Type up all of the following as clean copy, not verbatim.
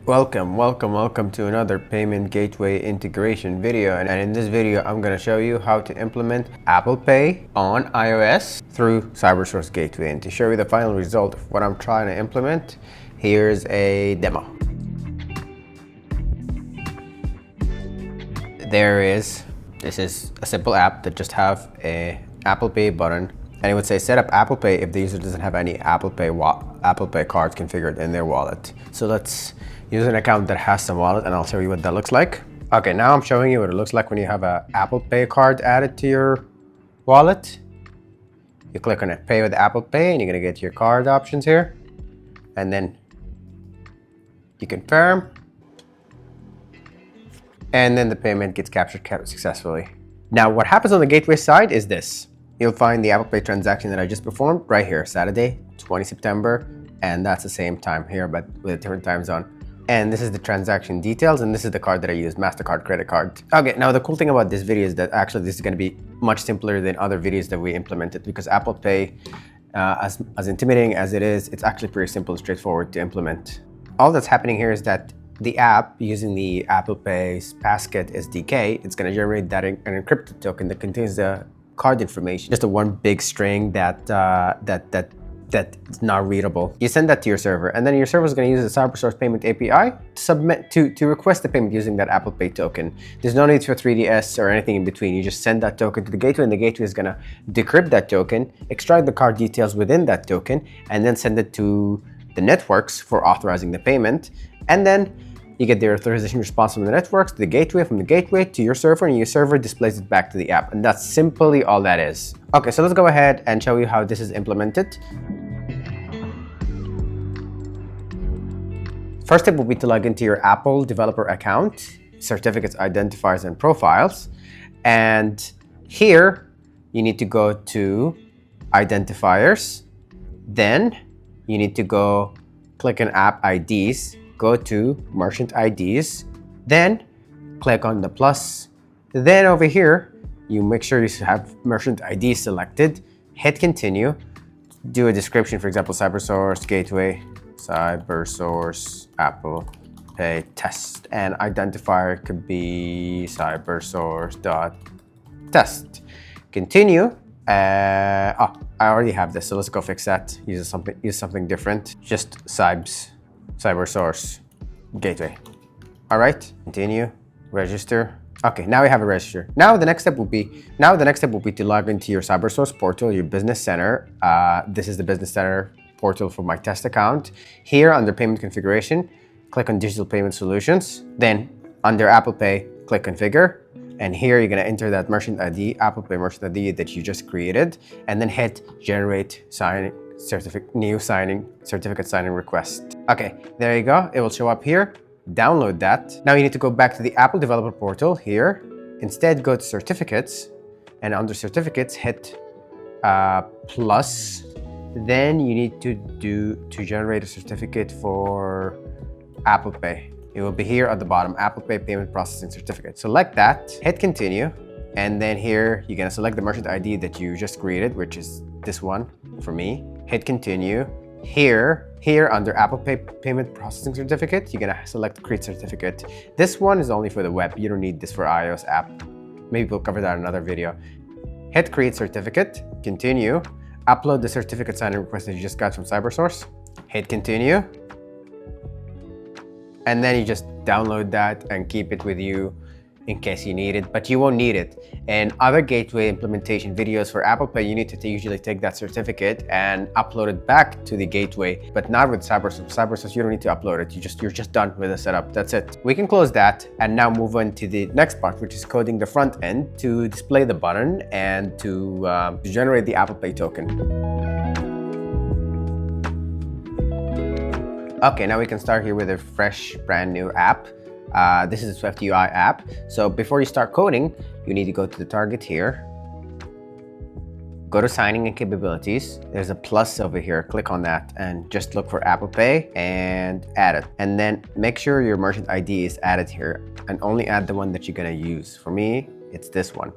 Welcome to another payment gateway integration video. And in this video, I'm going to show you how to implement Apple Pay on iOS through Cybersource Gateway. And to show you the final result of what I'm trying to implement, here's a demo. This is a simple app that just have a Apple Pay button, and it would say set up Apple Pay if the user doesn't have any Apple Pay cards configured in their wallet. So let's use an account that has some wallet, and I'll show you what that looks like. Okay, now I'm showing you what it looks like when you have an Apple Pay card added to your wallet. You click on it, Pay with Apple Pay, and you're gonna get your card options here, and then you confirm. And then the payment gets captured successfully. Now, what happens on the gateway side is this. You'll find the Apple Pay transaction that I just performed right here, Saturday, 20 September, and that's the same time here, but with a different time zone. And this is the transaction details, and this is the card that I used, MasterCard credit card. Okay, now the cool thing about this video is that actually this is gonna be much simpler than other videos that we implemented, because Apple Pay, as intimidating as it is, it's actually pretty simple and straightforward to implement. All that's happening here is that the app, using the Apple Pay's Passkit SDK, it's going to generate that an encrypted token that contains the card information, just a one big string that's not readable. You send that to your server, and then your server is going to use the Cybersource Payment API to request the payment using that Apple Pay token. There's no need for 3DS or anything in between. You just send that token to the gateway, and the gateway is going to decrypt that token, extract the card details within that token, and then send it to the networks for authorizing the payment. And then you get the authorization response from the networks to the gateway, from the gateway to your server, and your server displays it back to the app. And that's simply all that is. Okay, so let's go ahead and show you how this is implemented. First step will be to log into your Apple developer account, certificates, identifiers, and profiles. And here you need to go to identifiers. Then you need to go click on app IDs, go to merchant IDs, then click on the plus. Then over here, you make sure you have merchant ID selected, hit continue, do a description, for example, Cybersource Gateway, Cybersource Apple Pay test, and identifier could be cybersource.test. Continue. I already have this, so let's go fix that. Use something different. Just Cybersource Gateway. All right, continue, register. Okay, now we have a register. Now the next step will be to log into your Cybersource portal, your business center. This is the business center portal for my test account. Here under payment configuration, click on digital payment solutions. Then under Apple Pay, click configure. And here you're gonna enter that merchant ID, Apple Pay merchant ID that you just created, and then hit generate certificate signing request. Okay, there you go. It will show up here. Download that. Now you need to go back to the Apple developer portal here. Instead, go to certificates, and under certificates, hit plus. Then you need to generate a certificate for Apple Pay. It will be here at the bottom, Apple Pay Payment Processing Certificate. Select that, hit continue, and then here you're gonna select the merchant ID that you just created, which is this one for me. Hit continue. Here under Apple Pay Payment Processing Certificate, you're gonna select Create Certificate. This one is only for the web. You don't need this for iOS app. Maybe we'll cover that in another video. Hit Create Certificate, continue. Upload the certificate signing request that you just got from Cybersource. Hit continue. And then you just download that and keep it with you in case you need it, but you won't need it. And other gateway implementation videos for Apple Pay, you need to usually take that certificate and upload it back to the gateway, but not with Cybersource. Cybersource, you don't need to upload it. You're just done with the setup. That's it. We can close that and now move on to the next part, which is coding the front end to display the button and to generate the Apple Pay token. Okay, now we can start here with a fresh, brand new app. This is a Swift UI app. So before you start coding, you need to go to the target here. Go to signing and capabilities. There's a plus over here. Click on that and just look for Apple Pay and add it. And then make sure your merchant ID is added here and only add the one that you're gonna use. For me, it's this one.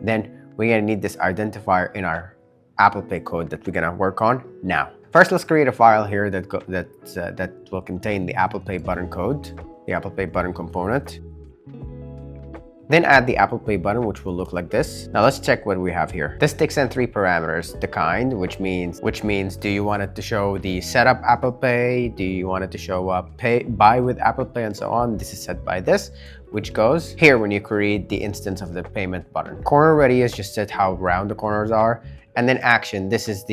Then we're gonna need this identifier in our Apple Pay code that we're gonna work on now. First, let's create a file here that will contain the Apple Pay button code, the Apple Pay button component. Then add the Apple Pay button, which will look like this. Now let's check what we have here. This takes in 3 parameters. The kind, which means do you want it to show the setup Apple Pay? Do you want it to show up buy with Apple Pay and so on? This is set by this, which goes here when you create the instance of the payment button. Corner radius just set how round the corners are. And then action, this is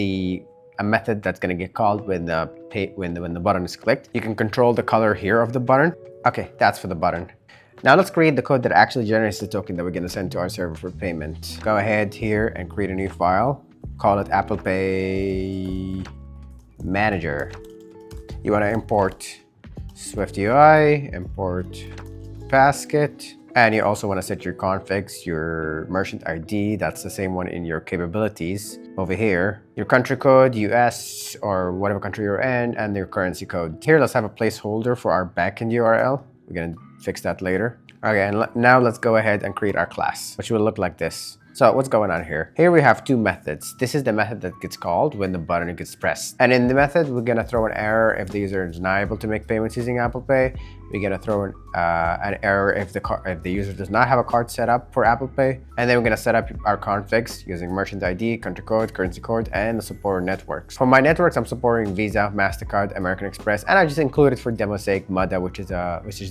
a method that's going to get called when the button is clicked. You can control the color here of the button. Okay, that's for the button. Now let's create the code that actually generates the token that we're going to send to our server for payment. Go ahead here and create a new file. Call it Apple Pay Manager. You want to import Swift UI, import basket, and you also want to set your configs, your merchant ID. That's the same one in your capabilities over here. Your country code, US or whatever country you're in, and your currency code. Here, let's have a placeholder for our backend URL. We're going to fix that later. Okay, and now let's go ahead and create our class, which will look like this. So what's going on here? Here we have 2 methods. This is the method that gets called when the button gets pressed. And in the method, we're gonna throw an error if the user is not able to make payments using Apple Pay. We're gonna throw an error if the user does not have a card set up for Apple Pay. And then we're gonna set up our configs using merchant ID, country code, currency code, and the support networks. For my networks, I'm supporting Visa, MasterCard, American Express, and I just included for demo's sake MADA, which is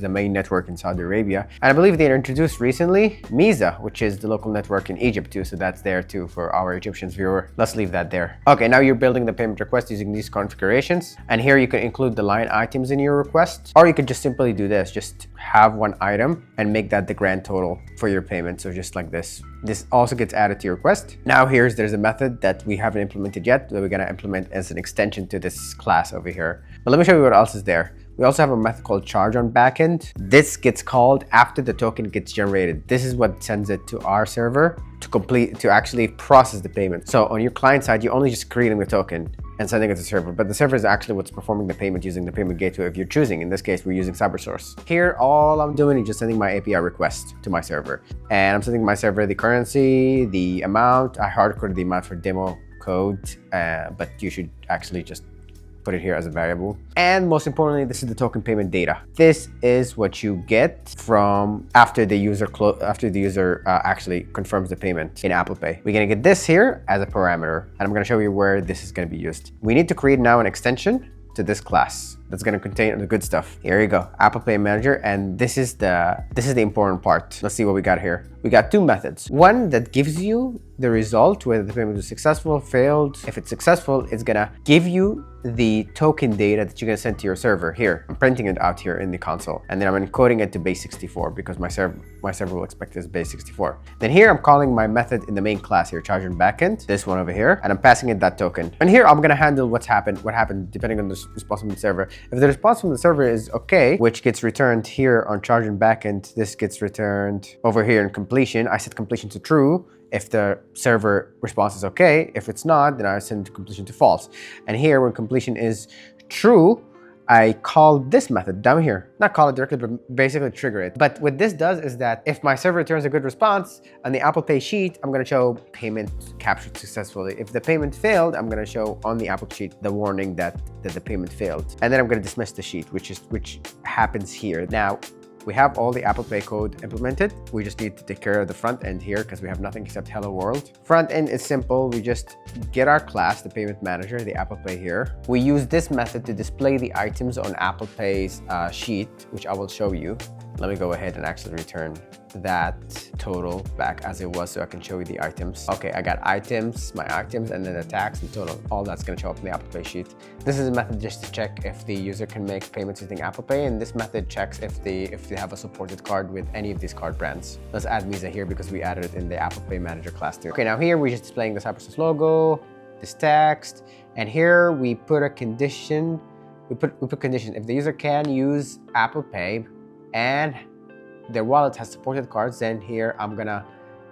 the main network in Saudi Arabia. And I believe they introduced recently Misa, which is the local network in Egypt too, so that's there too for our Egyptian viewer. Let's leave that there. Okay, now you're building the payment request using these configurations, and here you can include the line items in your request, or you could just simply do this, just have one item and make that the grand total for your payment. So just like this. This also gets added to your request. Now there's a method that we haven't implemented yet that we're gonna implement as an extension to this class over here. But let me show you what else is there. We also have a method called charge on backend. This gets called after the token gets generated. This is what sends it to our server to actually process the payment. So on your client side, you're only just creating the token and sending it to the server, but the server is actually what's performing the payment using the payment gateway if you're choosing. In this case, we're using Cybersource. Here, all I'm doing is just sending my API request to my server. And I'm sending my server the currency, the amount. I hardcoded the amount for demo code, but you should actually just put it here as a variable. And most importantly, this is the token payment data. This is what you get from after the user actually confirms the payment in Apple Pay. We're gonna get this here as a parameter, and I'm gonna show you where this is gonna be used. We need to create now an extension to this class that's going to contain the good stuff. Here you go, Apple Pay Manager, and this is the important part. Let's see what we got here. We got 2 methods. One that gives you the result, whether the payment was successful, failed. If it's successful, it's gonna give you the token data that you're gonna send to your server. Here, I'm printing it out here in the console, and then I'm encoding it to base 64 because my server will expect this base 64. Then here, I'm calling my method in the main class here, charge on backend, this one over here, and I'm passing it that token. And here, I'm gonna handle what happened depending on the response from the server. If the response from the server is okay, which gets returned here on charge on backend, this gets returned over here in completion. I set completion to true if the server response is okay. If it's not, then I send completion to false. And here, when completion is true, I call this method down here. Not call it directly, but basically trigger it. But what this does is that if my server returns a good response on the Apple Pay sheet, I'm gonna show payment captured successfully. If the payment failed, I'm gonna show on the Apple sheet the warning that the payment failed. And then I'm gonna dismiss the sheet, which happens here. Now, we have all the Apple Pay code implemented. We just need to take care of the front end here because we have nothing except hello world. Front end is simple. We just get our class, the payment manager, the Apple Pay here. We use this method to display the items on Apple Pay's sheet, which I will show you. Let me go ahead and actually return that total back as it was so I can show you the items. Okay, I got items, my items, and then the tax and total. All that's gonna show up in the Apple Pay sheet. This is a method just to check if the user can make payments using Apple Pay, and this method checks if they have a supported card with any of these card brands. Let's add Visa here because we added it in the Apple Pay Manager class too. Okay, now here we're just displaying the Cybersource logo, this text, and here we put a condition. We put condition if the user can use Apple Pay and their wallet has supported cards, then here I'm gonna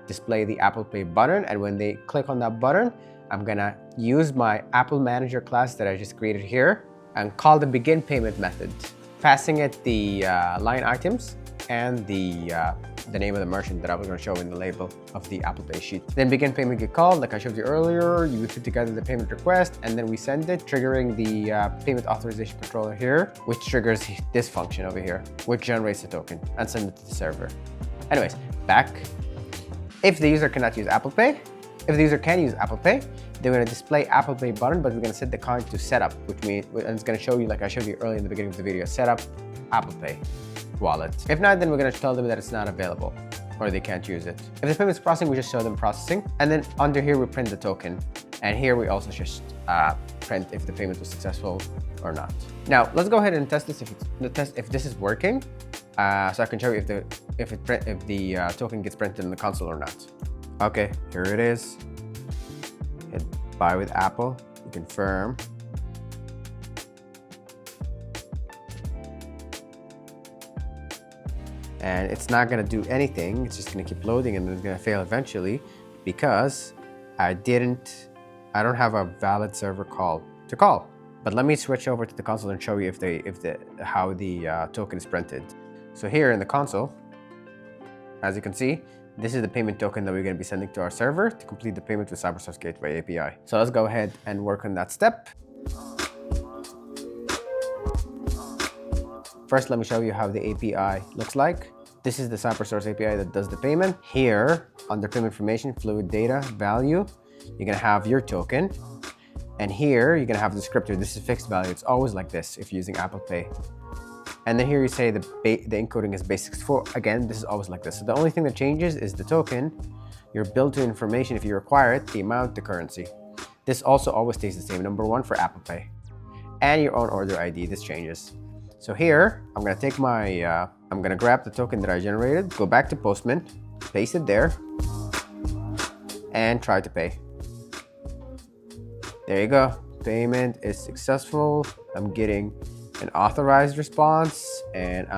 display the Apple Pay button, and when they click on that button, I'm gonna use my Apple Manager class that I just created here and call the begin payment method, passing it the line items and the the name of the merchant that I was going to show in the label of the Apple Pay sheet. Then begin payment get called, like I showed you earlier. You put together the payment request, and then we send it, triggering the payment authorization controller here, which triggers this function over here, which generates the token and sends it to the server. Anyways, back. If the user cannot use Apple Pay, if the user can use Apple Pay, they're going to display Apple Pay button, but we're going to set the client to setup, which means, and it's going to show you, like I showed you earlier in the beginning of the video, setup Apple Pay wallet. If not, then we're going to tell them that it's not available or they can't use it. If the payment's processing, we just show them processing. And then under here, we print the token. And here we also just print if the payment was successful or not. Now, let's go ahead and test this if this is working. So I can show you if the token gets printed in the console or not. Okay, here it is. Hit buy with Apple, you confirm. And it's not gonna do anything. It's just gonna keep loading and it's gonna fail eventually because I don't have a valid server to call. But let me switch over to the console and show you how the token is printed. So here in the console, as you can see, this is the payment token that we're going to be sending to our server to complete the payment with Cybersource Gateway API. So let's go ahead and work on that step. First, let me show you how the API looks like. This is the Cybersource API that does the payment. Here, under payment information, fluid data, value, you're going to have your token. And here, you're going to have the descriptor. This is fixed value. It's always like this if you're using Apple Pay. And then here you say the encoding is base64. Again, this is always like this. So the only thing that changes is the token, your build to information if you require it, the amount, the currency. This also always stays the same, number 1 for Apple Pay. And your own order ID, this changes. So here, I'm gonna take I'm gonna grab the token that I generated, go back to Postman, paste it there, and try to pay. There you go, payment is successful. I'm getting an authorized response, and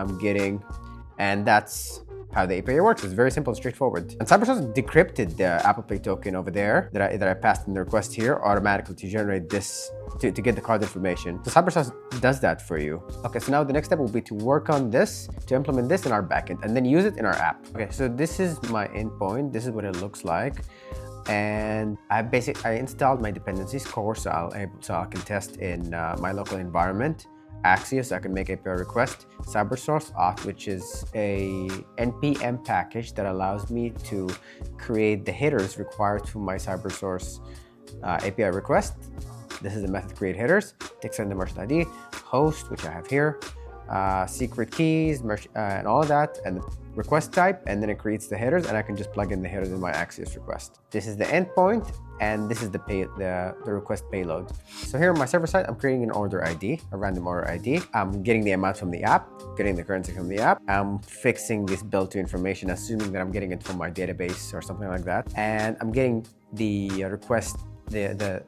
that's how the API works. It's very simple and straightforward. And Cybersource decrypted the Apple Pay token over there that I passed in the request here automatically to generate this, to get the card information. So Cybersource does that for you. Okay, so now the next step will be to work on this, to implement this in our backend, and then use it in our app. Okay, so this is my endpoint. This is what it looks like. And I installed my dependencies core, so I can test in my local environment. Axios, I can make API request. Cybersource auth, which is a NPM package that allows me to create the headers required for my Cybersource API request. This is the method create headers. Takes in the merchant ID, host, which I have here, secret keys, and all of that, and the request type, and then it creates the headers, and I can just plug in the headers in my Axios request. This is the endpoint, and this is the request payload. So here on my server side, I'm creating an order ID, a random order ID. I'm getting the amount from the app, getting the currency from the app. I'm fixing this build to information, assuming that I'm getting it from my database or something like that. And I'm getting the request, the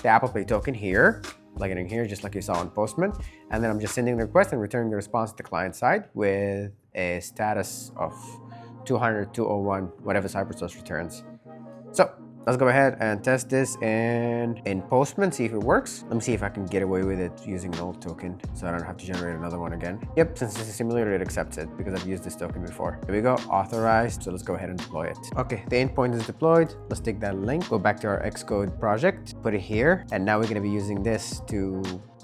Apple Pay token here, plugging in here, just like you saw on Postman. And then I'm just sending the request and returning the response to the client side with a status of 200, 201, whatever Cybersource returns. So let's go ahead and test this in Postman, see if it works. Let me see if I can get away with it using an old token so I don't have to generate another one again. Yep, since this is simulator, it accepts it because I've used this token before. Here we go, authorized. So let's go ahead and deploy it. Okay, the endpoint is deployed. Let's take that link, go back to our Xcode project, put it here. And now we're gonna be using this to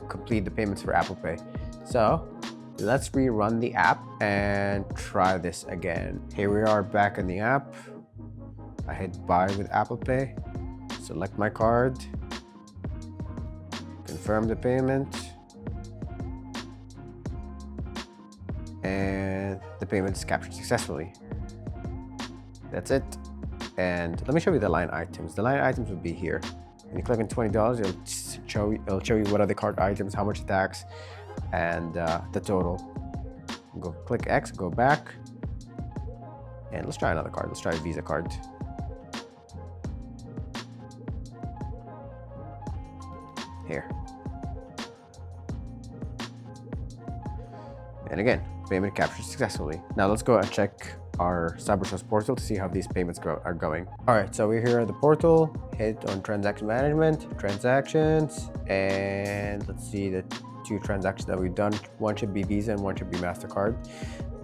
complete the payments for Apple Pay. So let's rerun the app and try this again. Here we are back in the app. I hit buy with Apple Pay, select my card, confirm the payment, and the payment is captured successfully. That's it. And let me show you the line items. The line items would be here. When you click on $20, it'll show you what are the card items, how much tax, and the total. Go click X, go back, and let's try another card. Let's try a Visa card. Here. And again, payment captured successfully. Now let's go and check our Cybersource portal to see how these payments are going. All right, so we're here at the portal, hit on transaction management, transactions, and let's see the two transactions that we've done. One should be Visa and one should be MasterCard.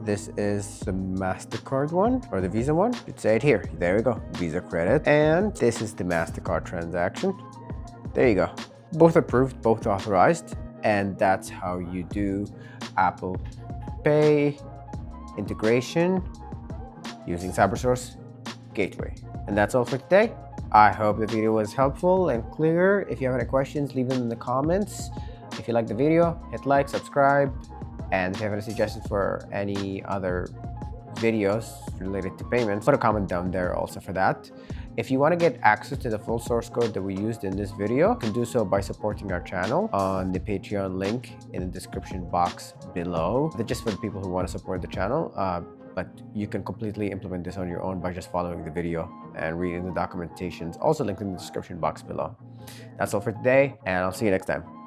This is the MasterCard one, or the Visa one. You'd say it here. There we go, Visa credit. And this is the MasterCard transaction. There you go. Both approved, both authorized. And that's how you do Apple Pay integration using Cybersource Gateway. And that's all for today. I hope the video was helpful and clear. If you have any questions, leave them in the comments. If you like the video, hit like, subscribe, and if you have any suggestions for any other videos related to payments, put a comment down there also for that. If you want to get access to the full source code that we used in this video, you can do so by supporting our channel on the Patreon link in the description box below. That's just for the people who want to support the channel. But you can completely implement this on your own by just following the video and reading the documentations, also linked in the description box below. That's all for today, and I'll see you next time.